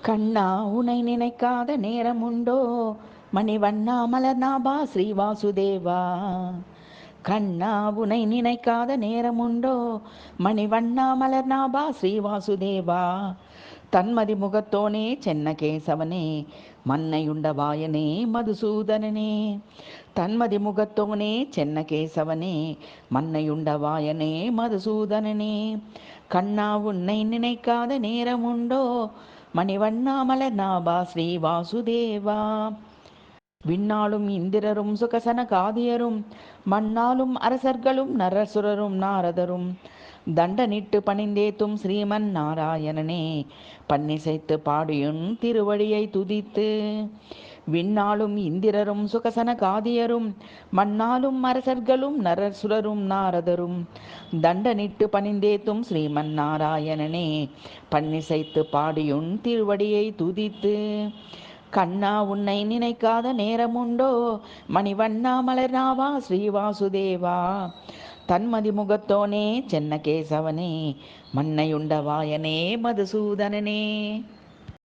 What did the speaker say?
கண்ணா உனை நினைக்காத நேரம் உண்டோ, மணிவண்ணா மலர்நாபா ஸ்ரீவாசுதேவா. கண்ணா உனை நினைக்காத நேரம் உண்டோ, மணிவண்ணா மலர்நாபா ஸ்ரீவாசுதேவா. தன்மதி முகத்தோனே சென்ன கேசவனே, மன்னையுண்ட வாயனே மதுசூதனனே. தன்மதி முகத்தோனே சென்ன கேசவனே, மன்னையுண்ட வாயனே மதுசூதனனே. கண்ணா உன்னை நினைக்காத நேரம் உண்டோ, மணிவண்ணா மலர்நாபா ஸ்ரீவாசுதேவா. விண்ணாலும் இந்திரரும் சுகசன காதியரும், மண்ணாலும் அரசர்களும் நரசுரரும் நாரதரும், தண்டனிட்டு பணிந்தேத்தும் ஸ்ரீமன் நாராயணனே, பன்னிசைத்து பாடியுன் திருவடியை துதித்து. விண்ணாலும் இந்திரரும் சுகசன காதியரும், மண்ணாலும் அரசர்களும் நரசுரரும் நாரதரும், தண்டனிட்டு பணிந்தேத்தும் ஸ்ரீமன் நாராயணனே, பன்னிசைத்து பாடியுன் திருவடியை துதித்து. கண்ணா உன்னை நினைக்காத நேரமுண்டோ, மணிவண்ணா மலர்நாபா ஸ்ரீவாசுதேவா. தன்மதி முகத்தோனே சென்ன கேசவனே, மன்னையுண்ட வாயனே மதுசூதனனே.